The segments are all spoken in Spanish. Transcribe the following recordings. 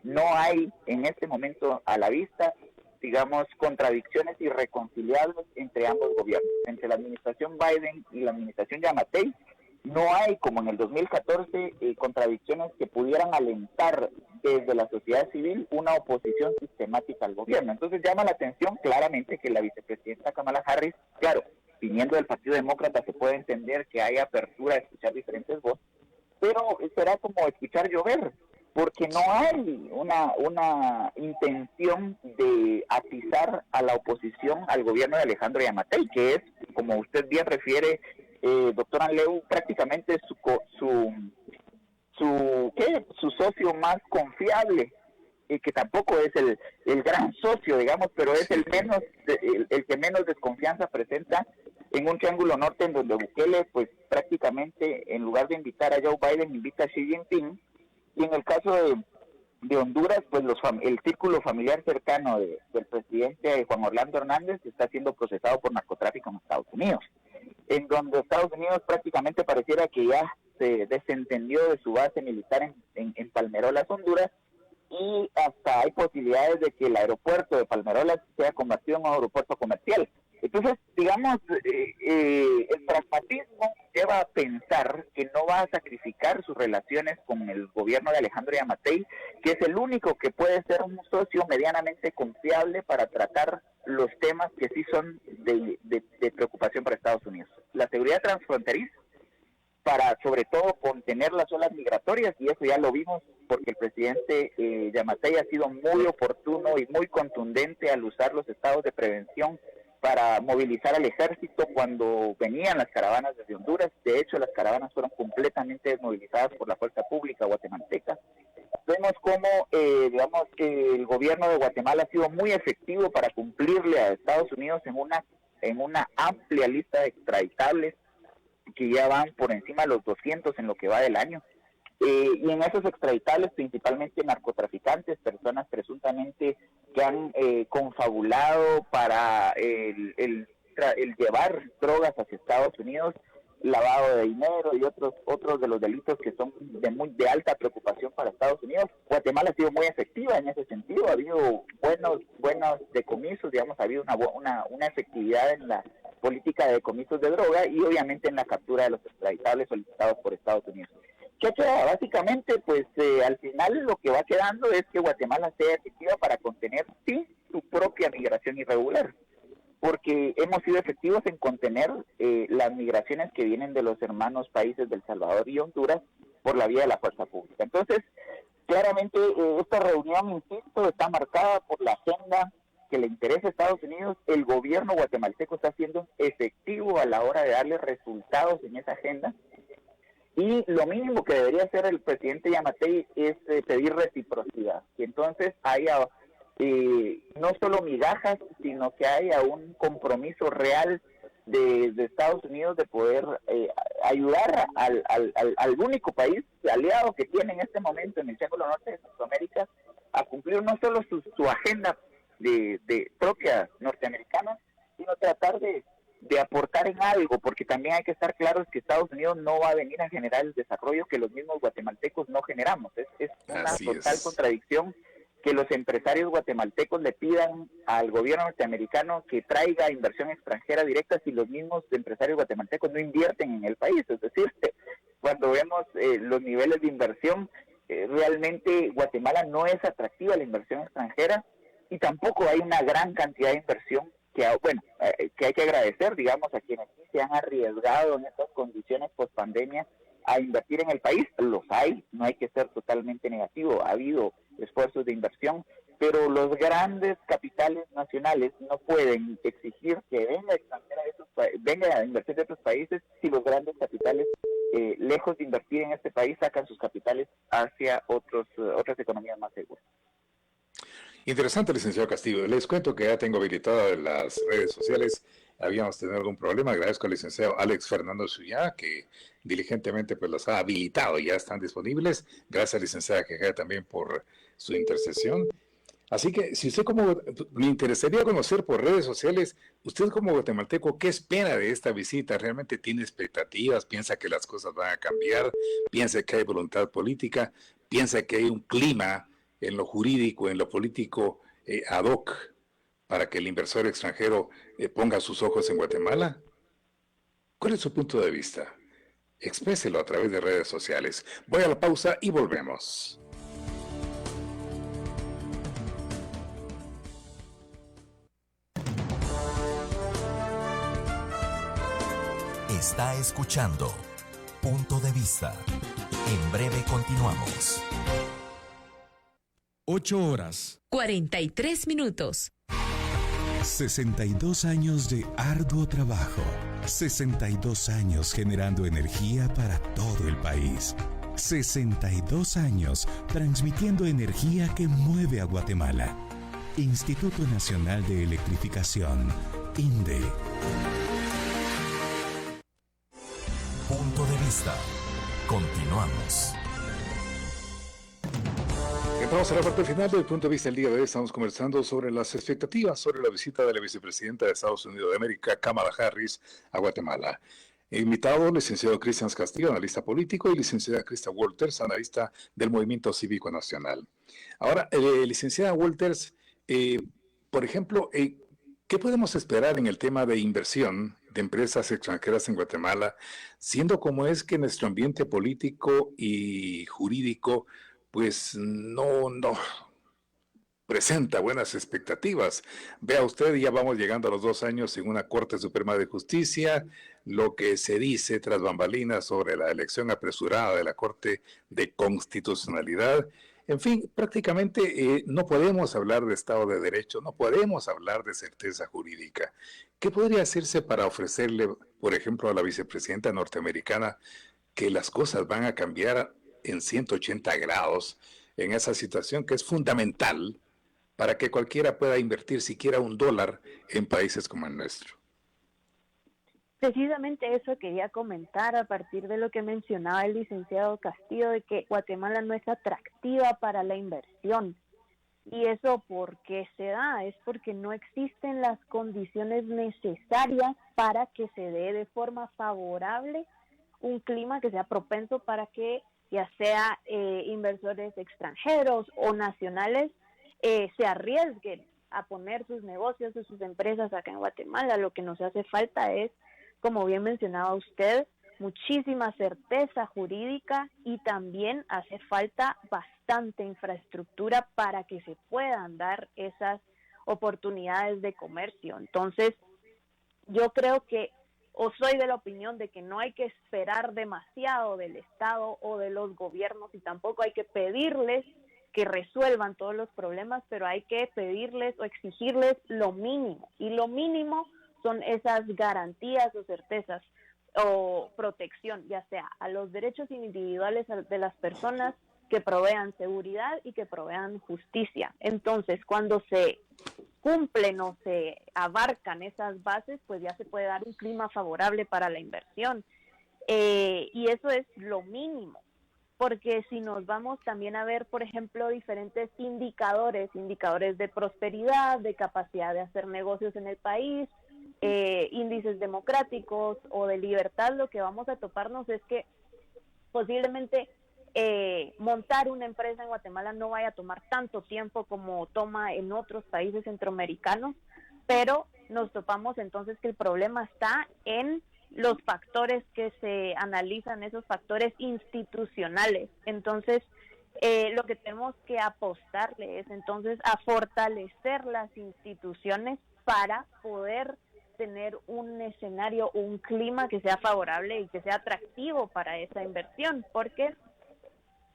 no hay en este momento a la vista, digamos, contradicciones irreconciliables entre ambos gobiernos, entre la administración Biden y la administración Giammattei. No hay, como en el 2014, contradicciones que pudieran alentar desde la sociedad civil una oposición sistemática al gobierno. Entonces llama la atención claramente que la vicepresidenta Kamala Harris, claro, viniendo del Partido Demócrata se puede entender que hay apertura a escuchar diferentes voces, pero será como escuchar llover, porque no hay una intención de atizar a la oposición al gobierno de Alejandro Giammattei, que es, como usted bien refiere, doctor Anleu, prácticamente su socio más confiable, que tampoco es el gran socio, digamos, pero es el que menos desconfianza presenta en un triángulo norte en donde Bukele, pues prácticamente en lugar de invitar a Joe Biden, invita a Xi Jinping, y en el caso de Honduras, pues el círculo familiar cercano del presidente Juan Orlando Hernández está siendo procesado por narcotráfico en Estados Unidos, en donde Estados Unidos prácticamente pareciera que ya se desentendió de su base militar en Palmerolas, Honduras, y hasta hay posibilidades de que el aeropuerto de Palmerolas sea convertido en un aeropuerto comercial. Entonces, digamos, el pragmatismo lleva a pensar que no va a sacrificar sus relaciones con el gobierno de Alejandro Giammattei, que es el único que puede ser un socio medianamente confiable para tratar los temas que sí son de preocupación para Estados Unidos. La seguridad transfronteriza, para sobre todo contener las olas migratorias, y eso ya lo vimos porque el presidente Giammattei ha sido muy oportuno y muy contundente al usar los estados de prevención para movilizar al ejército cuando venían las caravanas desde Honduras. De hecho, las caravanas fueron completamente desmovilizadas por la fuerza pública guatemalteca. Vemos cómo, digamos, que el gobierno de Guatemala ha sido muy efectivo para cumplirle a Estados Unidos en una amplia lista de extraditables que ya van por encima de los 200 en lo que va del año. Y en esos extraditables, principalmente narcotraficantes, personas presuntamente que han confabulado para el llevar drogas hacia Estados Unidos, lavado de dinero y otros de los delitos que son de alta preocupación para Estados Unidos. Guatemala ha sido muy efectiva en ese sentido, ha habido buenos decomisos, digamos, ha habido una efectividad en la política de decomisos de droga y obviamente en la captura de los extraditables solicitados por Estados Unidos. ¿Qué queda? Básicamente, pues al final lo que va quedando es que Guatemala sea efectiva para contener, sí, su propia migración irregular, porque hemos sido efectivos en contener las migraciones que vienen de los hermanos países del Salvador y Honduras por la vía de la fuerza pública. Entonces, claramente esta reunión, insisto, está marcada por la agenda que le interesa a Estados Unidos. El gobierno guatemalteco está siendo efectivo a la hora de darle resultados en esa agenda. Y lo mínimo que debería hacer el presidente Giammattei es pedir reciprocidad, que entonces haya no solo migajas, sino que haya un compromiso real de Estados Unidos de poder ayudar al único país aliado que tiene en este momento en el Triángulo Norte de Centroamérica a cumplir no solo su agenda de propia norteamericana, sino tratar de aportar en algo, porque también hay que estar claros que Estados Unidos no va a venir a generar el desarrollo que los mismos guatemaltecos no generamos. Es una total contradicción que los empresarios guatemaltecos le pidan al gobierno norteamericano que traiga inversión extranjera directa si los mismos empresarios guatemaltecos no invierten en el país. Es decir, cuando vemos los niveles de inversión, realmente Guatemala no es atractiva a la inversión extranjera y tampoco hay una gran cantidad de inversión que hay que agradecer, digamos, a quienes se han arriesgado en estas condiciones post pandemia a invertir en el país. Los hay, no hay que ser totalmente negativo, ha habido esfuerzos de inversión, pero los grandes capitales nacionales no pueden exigir que venga a invertir de otros países si los grandes capitales, lejos de invertir en este país, sacan sus capitales hacia otras economías más seguras. Interesante, licenciado Castillo. Les cuento que ya tengo habilitadas las redes sociales. Habíamos tenido algún problema. Agradezco al licenciado Alex Fernando Suyá, que diligentemente pues las ha habilitado y ya están disponibles. Gracias, licenciada Quejada, también por su intercesión. Así que si usted me interesaría conocer por redes sociales, usted como guatemalteco, ¿qué espera de esta visita? ¿Realmente tiene expectativas? ¿Piensa que las cosas van a cambiar? ¿Piensa que hay voluntad política? ¿Piensa que hay un clima en lo jurídico, en lo político ad hoc para que el inversor extranjero ponga sus ojos en Guatemala? ¿Cuál es su punto de vista? Expréselo a través de redes sociales. Voy a la pausa y volvemos. Está escuchando Punto de Vista. En breve continuamos. 8:43. 62 años de arduo trabajo. 62 años generando energía para todo el país. 62 años transmitiendo energía que mueve a Guatemala. Instituto Nacional de Electrificación, INDE. Punto de Vista. Continuamos. Entramos a la parte final del punto de vista del día de hoy. Estamos conversando sobre las expectativas sobre la visita de la vicepresidenta de Estados Unidos de América, Kamala Harris, a Guatemala. Invitado, licenciado Cristian Castillo, analista político, y licenciada Krista Walters, analista del Movimiento Cívico Nacional. Ahora, licenciada Walters, por ejemplo, ¿qué podemos esperar en el tema de inversión de empresas extranjeras en Guatemala, siendo como es que nuestro ambiente político y jurídico pues no presenta buenas expectativas? Vea usted, ya vamos llegando a los 2 años en una Corte Suprema de Justicia, lo que se dice tras bambalinas sobre la elección apresurada de la Corte de Constitucionalidad. En fin, prácticamente no podemos hablar de Estado de Derecho, no podemos hablar de certeza jurídica. ¿Qué podría hacerse para ofrecerle, por ejemplo, a la vicepresidenta norteamericana que las cosas van a cambiar en 180 grados en esa situación que es fundamental para que cualquiera pueda invertir siquiera $1 en países como el nuestro? Precisamente eso quería comentar a partir de lo que mencionaba el licenciado Castillo, de que Guatemala no es atractiva para la inversión. ¿Y eso por qué se da? Es porque no existen las condiciones necesarias para que se dé de forma favorable un clima que sea propenso para que ya sea inversores extranjeros o nacionales se arriesguen a poner sus negocios o sus empresas acá en Guatemala. Lo que nos hace falta es, como bien mencionaba usted, muchísima certeza jurídica, y también hace falta bastante infraestructura para que se puedan dar esas oportunidades de comercio. Entonces, yo creo que, o soy de la opinión de que no hay que esperar demasiado del Estado o de los gobiernos, y tampoco hay que pedirles que resuelvan todos los problemas, pero hay que pedirles o exigirles lo mínimo, y lo mínimo son esas garantías o certezas o protección, ya sea a los derechos individuales de las personas, que provean seguridad y que provean justicia. Entonces, cuando se cumplen o se abarcan esas bases, pues ya se puede dar un clima favorable para la inversión. Y eso es lo mínimo, porque si nos vamos también a ver, por ejemplo, diferentes indicadores de prosperidad, de capacidad de hacer negocios en el país, índices democráticos o de libertad, lo que vamos a toparnos es que posiblemente montar una empresa en Guatemala no vaya a tomar tanto tiempo como toma en otros países centroamericanos, pero nos topamos entonces que el problema está en los factores que se analizan, esos factores institucionales. Entonces, lo que tenemos que apostarle es entonces a fortalecer las instituciones para poder tener un escenario, un clima que sea favorable y que sea atractivo para esa inversión, porque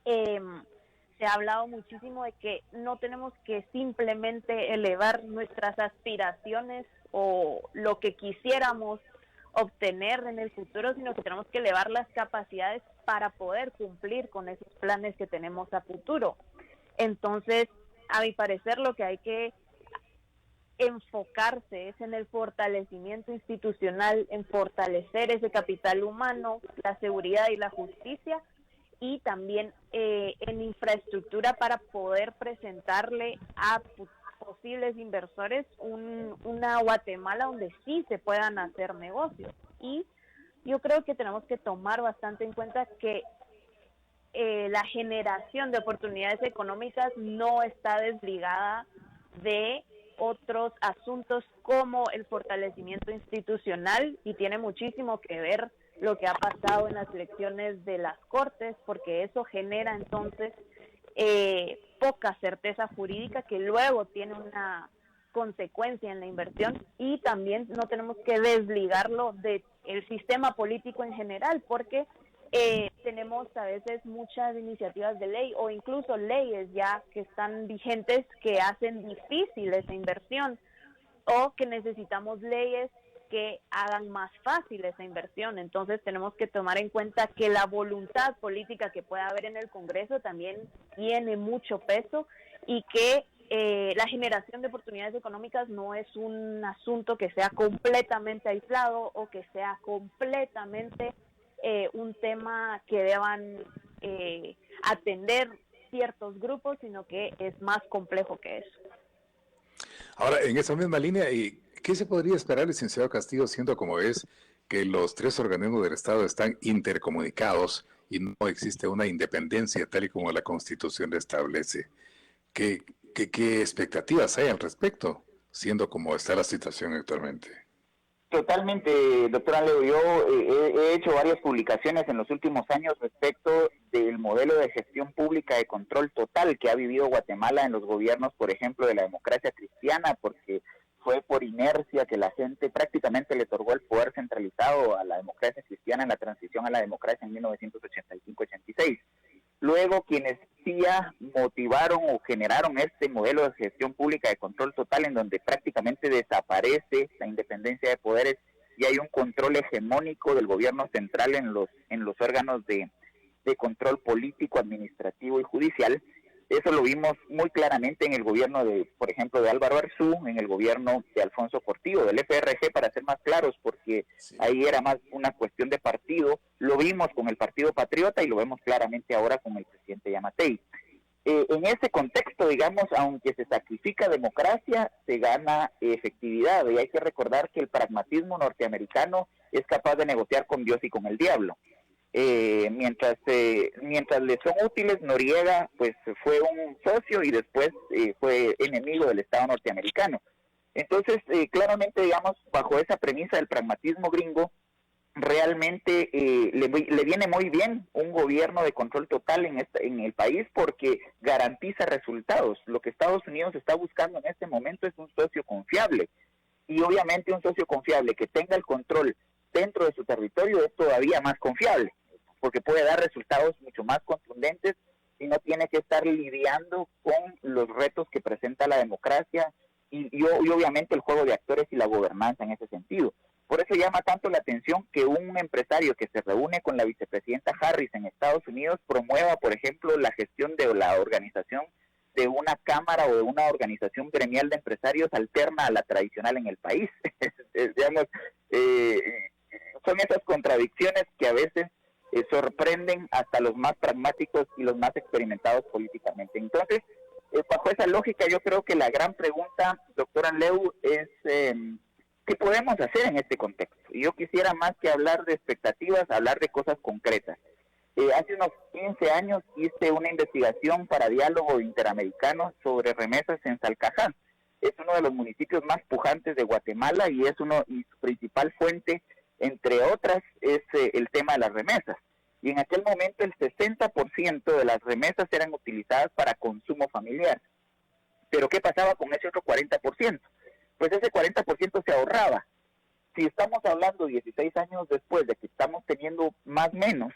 se ha hablado muchísimo de que no tenemos que simplemente elevar nuestras aspiraciones o lo que quisiéramos obtener en el futuro, sino que tenemos que elevar las capacidades para poder cumplir con esos planes que tenemos a futuro. Entonces, a mi parecer, lo que hay que enfocarse es en el fortalecimiento institucional, en fortalecer ese capital humano, la seguridad y la justicia, y también en infraestructura para poder presentarle a posibles inversores una Guatemala donde sí se puedan hacer negocios. Y yo creo que tenemos que tomar bastante en cuenta que la generación de oportunidades económicas no está desligada de otros asuntos como el fortalecimiento institucional, y tiene muchísimo que ver lo que ha pasado en las elecciones de las Cortes, porque eso genera entonces poca certeza jurídica que luego tiene una consecuencia en la inversión. Y también no tenemos que desligarlo del sistema político en general, porque tenemos a veces muchas iniciativas de ley o incluso leyes ya que están vigentes que hacen difícil esa inversión, o que necesitamos leyes que hagan más fácil esa inversión. Entonces tenemos que tomar en cuenta que la voluntad política que pueda haber en el Congreso también tiene mucho peso, y que la generación de oportunidades económicas no es un asunto que sea completamente aislado o que sea completamente un tema que deban atender ciertos grupos, sino que es más complejo que eso. Ahora, en esa misma línea, ¿y qué se podría esperar, licenciado Castillo, siendo como es que los tres organismos del Estado están intercomunicados y no existe una independencia tal y como la Constitución establece? ¿Qué expectativas hay al respecto, siendo como está la situación actualmente? Totalmente, doctora Leo. Yo he hecho varias publicaciones en los últimos años respecto del modelo de gestión pública de control total que ha vivido Guatemala en los gobiernos, por ejemplo, de la democracia cristiana, porque fue por inercia que la gente prácticamente le otorgó el poder centralizado a la democracia cristiana en la transición a la democracia en 1985-86. Luego, quienes sí motivaron o generaron este modelo de gestión pública de control total, en donde prácticamente desaparece la independencia de poderes y hay un control hegemónico del gobierno central en los órganos de control político, administrativo y judicial. Eso lo vimos muy claramente en el gobierno por ejemplo, de Álvaro Arzú, en el gobierno de Alfonso Portillo, del FRG, para ser más claros, porque ahí era más una cuestión de partido. Lo vimos con el Partido Patriota y lo vemos claramente ahora con el presidente Yamatei. En ese contexto, digamos, aunque se sacrifica democracia, se gana efectividad, y hay que recordar que el pragmatismo norteamericano es capaz de negociar con Dios y con el diablo. Mientras le son útiles, Noriega pues fue un socio y después fue enemigo del Estado norteamericano. Entonces, claramente, digamos, bajo esa premisa del pragmatismo gringo, realmente le viene muy bien un gobierno de control total en el país, porque garantiza resultados. Lo que Estados Unidos está buscando en este momento es un socio confiable, y obviamente un socio confiable que tenga el control dentro de su territorio es todavía más confiable, porque puede dar resultados mucho más contundentes y no tiene que estar lidiando con los retos que presenta la democracia y obviamente el juego de actores y la gobernanza en ese sentido. Por eso llama tanto la atención que un empresario que se reúne con la vicepresidenta Harris en Estados Unidos promueva, por ejemplo, la gestión de la organización de una cámara o de una organización gremial de empresarios alterna a la tradicional en el país. Digamos, son esas contradicciones que a veces sorprenden hasta los más pragmáticos y los más experimentados políticamente. Entonces, bajo esa lógica, yo creo que la gran pregunta, doctora Leu, es ¿qué podemos hacer en este contexto? Y yo quisiera, más que hablar de expectativas, hablar de cosas concretas. Hace unos 15 años hice una investigación para Diálogo Interamericano sobre remesas en Salcajá. Es uno de los municipios más pujantes de Guatemala y su principal fuente, entre otras, es el tema de las remesas. Y en aquel momento el 60% de las remesas eran utilizadas para consumo familiar. Pero ¿qué pasaba con ese otro 40%? Pues ese 40% se ahorraba. Si estamos hablando 16 años después de que estamos teniendo más o menos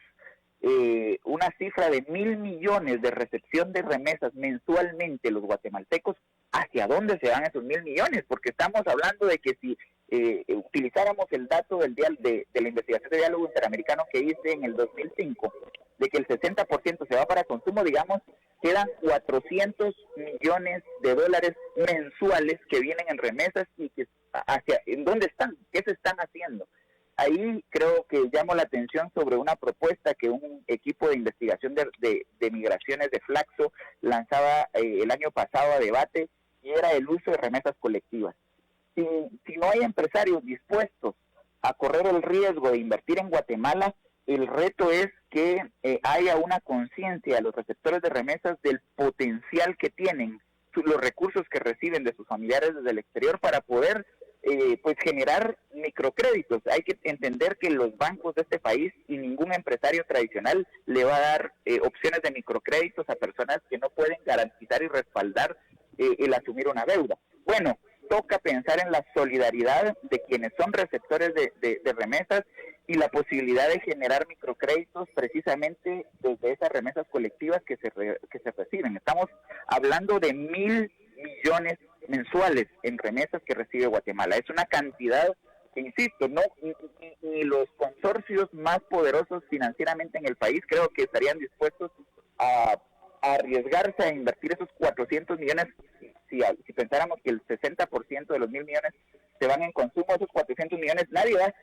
una cifra de 1,000 millones de recepción de remesas mensualmente los guatemaltecos, ¿hacia dónde se van esos 1,000 millones? Porque estamos hablando de que si utilizáramos el dato de la investigación de Diálogo Interamericano que hice en el 2005, de que el 60% se va para consumo, digamos, quedan 400 millones de dólares mensuales que vienen en remesas y que ¿en dónde están? ¿Qué se están haciendo? ahí creo que llamo la atención sobre una propuesta que un equipo de investigación de migraciones de Flaxo lanzaba el año pasado a debate, y era el uso de remesas colectivas. Si no hay empresarios dispuestos a correr el riesgo de invertir en Guatemala, el reto es que haya una conciencia de los receptores de remesas del potencial que tienen, los recursos que reciben de sus familiares desde el exterior para poder pues generar microcréditos. Hay que entender que los bancos de este país y ningún empresario tradicional le va a dar opciones de microcréditos a personas que no pueden garantizar y respaldar el asumir una deuda. Bueno, toca pensar en la solidaridad de quienes son receptores de remesas y la posibilidad de generar microcréditos precisamente desde esas remesas colectivas que se reciben. Estamos hablando de 1,000 millones mensuales en remesas que recibe Guatemala. Es una cantidad que, insisto, no ni los consorcios más poderosos financieramente en el país creo que estarían dispuestos a arriesgarse a invertir esos 400 millones. Si pensáramos que el 60% de los 1,000 millones se van en consumo, esos 400 millones nadie va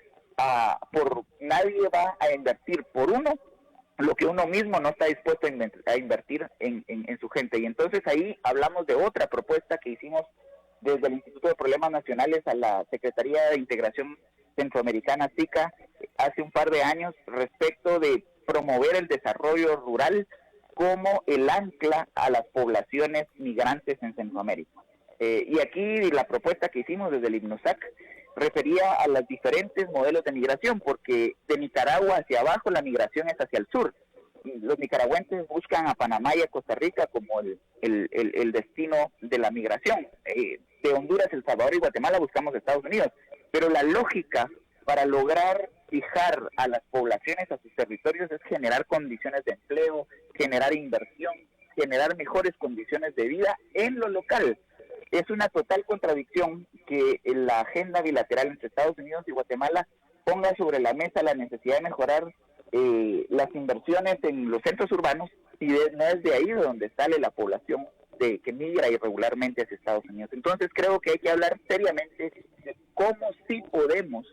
a invertir por uno lo que uno mismo no está dispuesto a invertir en su gente. Y entonces ahí hablamos de otra propuesta que hicimos desde el Instituto de Problemas Nacionales a la Secretaría de Integración Centroamericana, SICA, hace un par de años, respecto de promover el desarrollo rural como el ancla a las poblaciones migrantes en Centroamérica. Y aquí la propuesta que hicimos desde el IMNUSAC refería a los diferentes modelos de migración, porque de Nicaragua hacia abajo la migración es hacia el sur. Los nicaragüenses buscan a Panamá y a Costa Rica como el destino de la migración. De Honduras, El Salvador y Guatemala buscamos Estados Unidos. Pero la lógica para lograr fijar a las poblaciones a sus territorios es generar condiciones de empleo, generar inversión, generar mejores condiciones de vida en lo local. Es una total contradicción que la agenda bilateral entre Estados Unidos y Guatemala ponga sobre la mesa la necesidad de mejorar las inversiones en los centros urbanos, y no es de ahí de donde sale la población que migra irregularmente hacia Estados Unidos. Entonces creo que hay que hablar seriamente de cómo sí podemos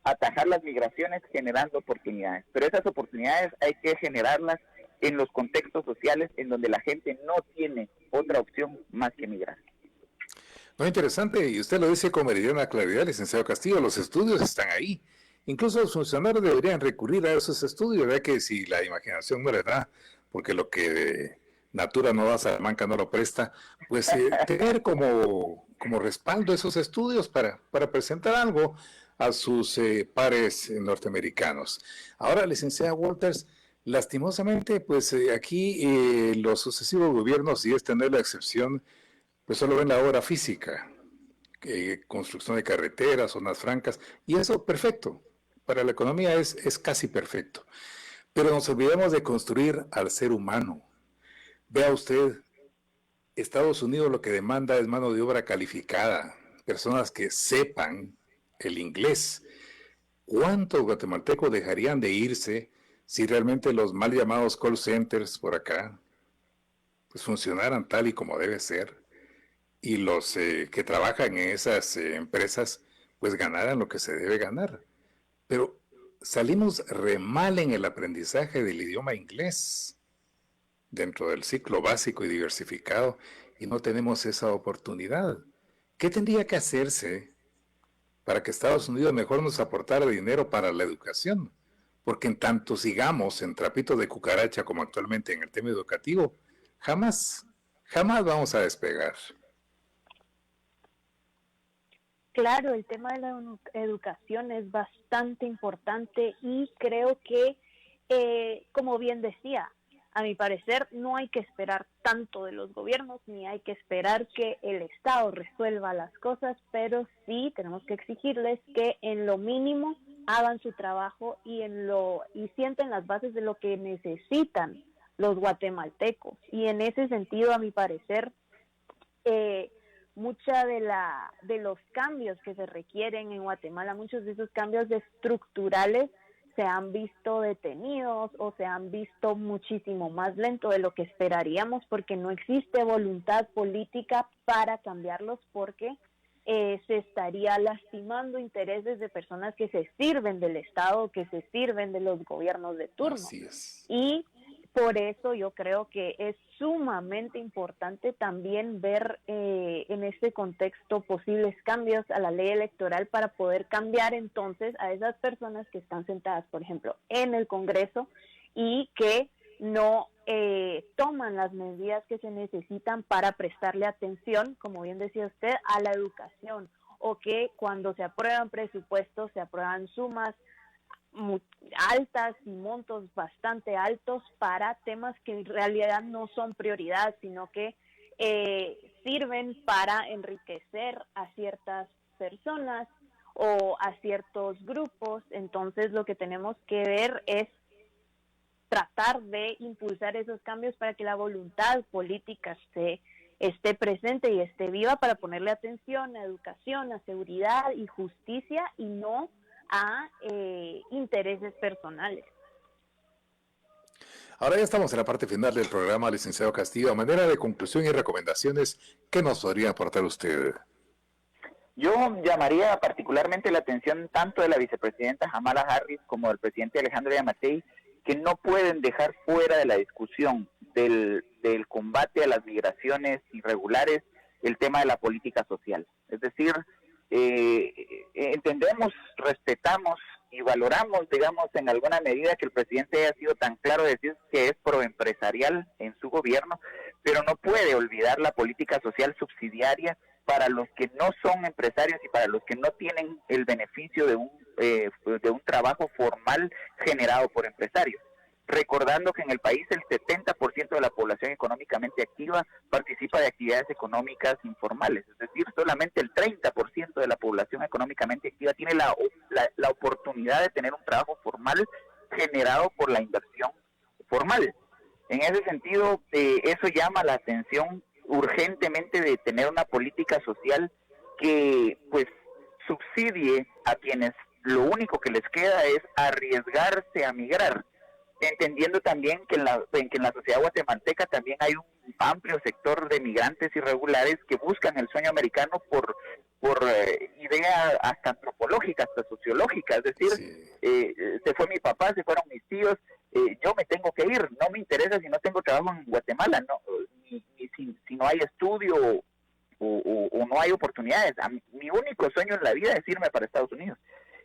atajar las migraciones generando oportunidades, pero esas oportunidades hay que generarlas en los contextos sociales en donde la gente no tiene otra opción más que migrar. Muy interesante, y usted lo dice con meridiana claridad, licenciado Castillo, los estudios están ahí. Incluso los funcionarios deberían recurrir a esos estudios, ¿verdad? Que si la imaginación no les da, porque lo que de natura no da, Salamanca no lo presta, pues tener como respaldo esos estudios para presentar algo a sus pares norteamericanos. Ahora, licenciada Walters, lastimosamente, pues aquí los sucesivos gobiernos, y esta no es la excepción, pues solo ven la obra física, construcción de carreteras, zonas francas, y eso perfecto. Para la economía es casi perfecto. Pero nos olvidamos de construir al ser humano. Vea usted, Estados Unidos lo que demanda es mano de obra calificada, personas que sepan el inglés. ¿Cuántos guatemaltecos dejarían de irse si realmente los mal llamados call centers por acá pues funcionaran tal y como debe ser? Y los que trabajan en esas empresas pues ganaran lo que se debe ganar. Pero salimos re mal en el aprendizaje del idioma inglés dentro del ciclo básico y diversificado, y no tenemos esa oportunidad. ¿Qué tendría que hacerse para que Estados Unidos mejor nos aportara dinero para la educación? Porque en tanto sigamos en trapitos de cucaracha como actualmente en el tema educativo, jamás vamos a despegar. Claro, el tema de la educación es bastante importante, y creo que, como bien decía, a mi parecer no hay que esperar tanto de los gobiernos, ni hay que esperar que el Estado resuelva las cosas, pero sí tenemos que exigirles que en lo mínimo hagan su trabajo y sienten las bases de lo que necesitan los guatemaltecos. Y en ese sentido, a mi parecer, mucha de los cambios que se requieren en Guatemala, muchos de esos cambios estructurales se han visto detenidos o se han visto muchísimo más lento de lo que esperaríamos, porque no existe voluntad política para cambiarlos, porque se estaría lastimando intereses de personas que se sirven del Estado, que se sirven de los gobiernos de turno. Así es. Y por eso yo creo que es sumamente importante también ver en este contexto posibles cambios a la ley electoral para poder cambiar entonces a esas personas que están sentadas, por ejemplo, en el Congreso y que no toman las medidas que se necesitan para prestarle atención, como bien decía usted, a la educación, o que cuando se aprueban presupuestos se aprueban sumas altas y montos bastante altos para temas que en realidad no son prioridad, sino que sirven para enriquecer a ciertas personas o a ciertos grupos. Entonces lo que tenemos que ver es tratar de impulsar esos cambios para que la voluntad política esté presente y esté viva, para ponerle atención a educación, a seguridad y justicia, y no a intereses personales. Ahora ya estamos en la parte final del programa, licenciado Castillo. A manera de conclusión y recomendaciones, ¿qué nos podría aportar usted? Yo llamaría particularmente la atención tanto de la vicepresidenta Kamala Harris como del presidente Alejandro Yamatei, que no pueden dejar fuera de la discusión del combate a las migraciones irregulares el tema de la política social. Es decir, entendemos, respetamos y valoramos, digamos, en alguna medida que el presidente haya sido tan claro de decir que es proempresarial en su gobierno, pero no puede olvidar la política social subsidiaria para los que no son empresarios y para los que no tienen el beneficio de un trabajo formal generado por empresarios. Recordando que en el país el 70% de la población económicamente activa participa de actividades económicas informales, es decir, solamente el 30% de la población económicamente activa tiene la oportunidad de tener un trabajo formal generado por la inversión formal. En ese sentido, eso llama la atención urgentemente de tener una política social que pues subsidie a quienes lo único que les queda es arriesgarse a migrar, entendiendo también que en la sociedad guatemalteca también hay un amplio sector de migrantes irregulares que buscan el sueño americano por ideas hasta antropológicas, hasta sociológicas, es decir, sí. Se fue mi papá, se fueron mis tíos, yo me tengo que ir, no me interesa si no tengo trabajo en Guatemala, no, ni si no hay estudio o no hay oportunidades. Mi único sueño en la vida es irme para Estados Unidos.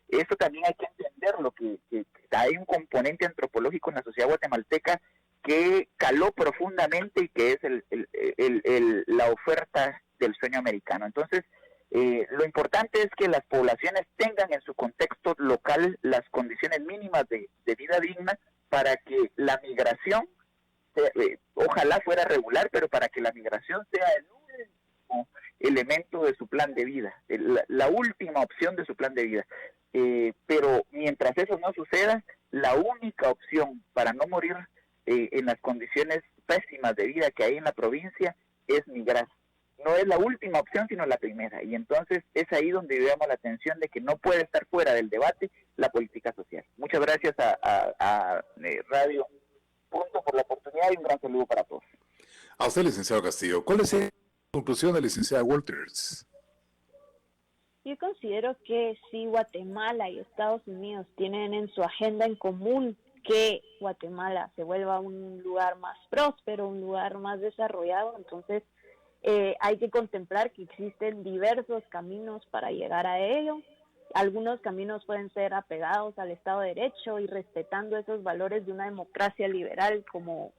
Eso también hay que entenderlo, que hay un componente antropológico en la sociedad guatemalteca que caló profundamente y que es la oferta del sueño americano. Entonces, lo importante es que las poblaciones tengan en su contexto local las condiciones mínimas de vida digna para que la migración, ojalá fuera regular, pero para que la migración sea el último elemento de su plan de vida, la última opción de su plan de vida. Pero mientras eso no suceda, la única opción para no morir en las condiciones pésimas de vida que hay en la provincia es migrar. No es la última opción, sino la primera. Y entonces es ahí donde vemos la atención de que no puede estar fuera del debate la política social. Muchas gracias a Radio Punto por la oportunidad y un gran saludo para todos. A usted, licenciado Castillo, ¿cuál es la conclusión de la licenciada Walters? Yo considero que si Guatemala y Estados Unidos tienen en su agenda en común que Guatemala se vuelva un lugar más próspero, un lugar más desarrollado, entonces hay que contemplar que existen diversos caminos para llegar a ello. Algunos caminos pueden ser apegados al Estado de Derecho y respetando esos valores de una democracia liberal como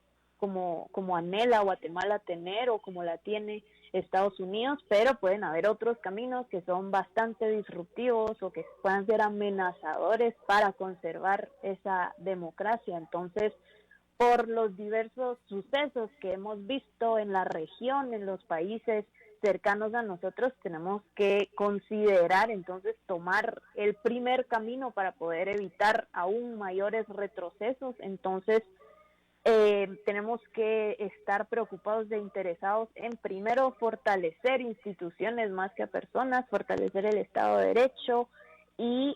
anhela Guatemala tener o como la tiene Estados Unidos, pero pueden haber otros caminos que son bastante disruptivos o que puedan ser amenazadores para conservar esa democracia. Entonces, por los diversos sucesos que hemos visto en la región, en los países cercanos a nosotros, tenemos que considerar entonces tomar el primer camino para poder evitar aún mayores retrocesos. Entonces, tenemos que estar preocupados e interesados en primero fortalecer instituciones más que a personas, fortalecer el Estado de Derecho y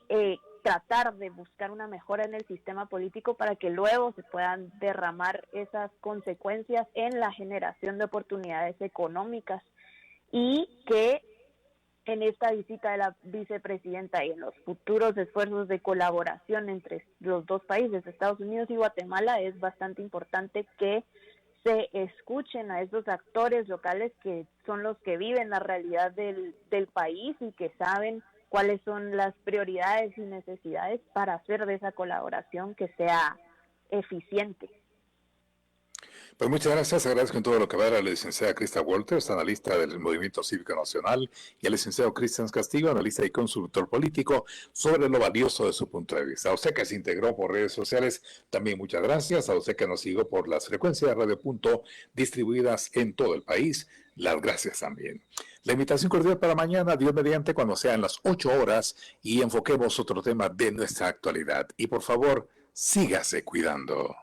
tratar de buscar una mejora en el sistema político para que luego se puedan derramar esas consecuencias en la generación de oportunidades económicas y que en esta visita de la vicepresidenta y en los futuros esfuerzos de colaboración entre los dos países, Estados Unidos y Guatemala, es bastante importante que se escuchen a esos actores locales que son los que viven la realidad del país y que saben cuáles son las prioridades y necesidades para hacer de esa colaboración que sea eficiente. Pues muchas gracias, agradezco en todo lo que va a la licenciada Krista Walters, analista del Movimiento Cívico Nacional, y al licenciado Cristian Castillo, analista y consultor político, sobre lo valioso de su punto de vista. A usted que se integró por redes sociales, también muchas gracias. A usted que nos siguió por las frecuencias de Radio Punto distribuidas en todo el país, las gracias también. La invitación cordial para mañana, Dios mediante, cuando sean las 8 horas, y enfoquemos otro tema de nuestra actualidad. Y por favor, sígase cuidando.